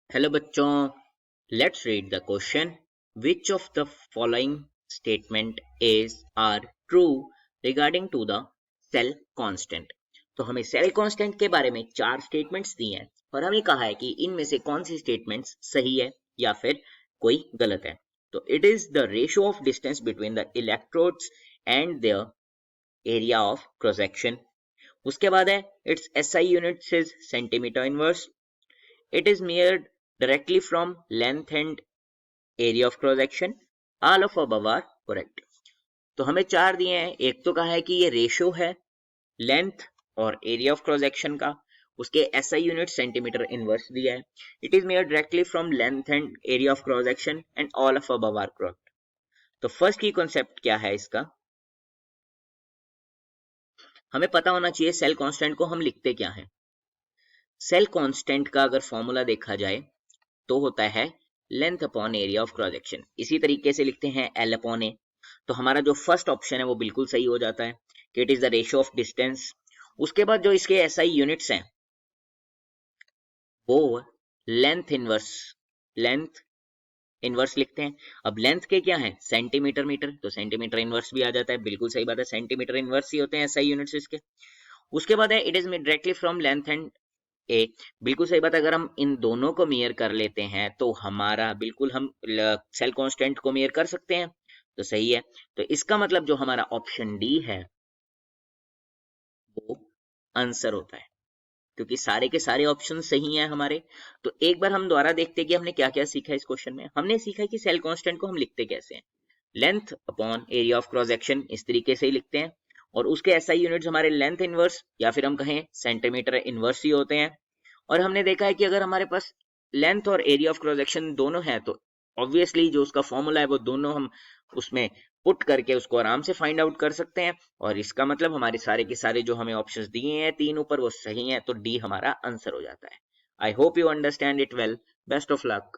Hello बच्चों, let's read the question. Which of the following statement is are true regarding to the cell constant. तो हमें cell constant के बारे में 4 statements दी हैं और हमें कहा है कि इनमें से कौन सी स्टेटमेंट्स सही है या फिर कोई गलत है. तो it is the ratio of distance between the electrodes and their area of cross section. उसके बाद है it's SI units is centimetre inverse. It is measured directly from length and area of cross section. All of above are correct. तो हमें 4 दिए हैं. एक तो कहा है कि ये रेशियो है लेंथ और एरिया ऑफ क्रॉस सेक्शन का. उसके एसआई यूनिट सेंटीमीटर इनवर्स दिया है. It is measured directly from length and area of cross section and all of above are correct. तो फर्स्ट की कॉन्सेप्ट क्या है इसका, हमें पता होना चाहिए सेल कांस्टेंट को हम लिखते क्या है. सेल कांस्टेंट का अगर फॉर्मूला देखा जाए तो होता है length upon area of cross section. इसी तरीके से लिखते हैं एल अपॉन ए. तो हमारा जो फर्स्ट ऑप्शन है वो बिल्कुल सही हो जाता है कि it is the ratio of distance. उसके बाद जो इसके एसआई यूनिट्स हैं वो लेंथ इनवर्स लिखते हैं. अब लेंथ के क्या है सेंटीमीटर मीटर, तो सेंटीमीटर इनवर्स भी आ जाता है. बिल्कुल सही बात है, सेंटीमीटर इनवर्स ही होते हैं एसआई यूनिट्स इसके. उसके बाद है it is made directly from length and a. बिल्कुल सही बात है, अगर हम इन दोनों को मेयर कर लेते हैं तो हमारा बिल्कुल हम सेल कांस्टेंट को मेयर कर सकते हैं. तो सही है. तो इसका मतलब जो हमारा ऑप्शन डी है वो आंसर होता है क्योंकि सारे के सारे ऑप्शन सही हैं हमारे. तो एक बार हम दोबारा देखते हैं कि हमने क्या क्या सीखा इस क्वेश्चन में. हमने सीखा कि सेल कांस्टेंट को हम लिखते कैसे हैं. Length upon area of cross section इस तरीके से ही लिखते हैं और उसके एसआई यूनिट्स हमारे लेंथ इनवर्स या फिर हम कहें सेंटीमीटर इनवर्स ही होते हैं. और हमने देखा है कि अगर हमारे पास लेंथ और एरिया ऑफ क्रॉस सेक्शन दोनों है तो ऑब्वियसली जो उसका फॉर्मूला है वो दोनों हम उसमें पुट करके उसको आराम से फाइंड आउट कर सकते हैं. और इसका मतलब हमारे सारे के सारे जो हमें ऑप्शंस दिए हैं 3 ऊपर वो सही हैं, तो डी हमारा आंसर हो जाता है. I hope you understand it well. Best of luck.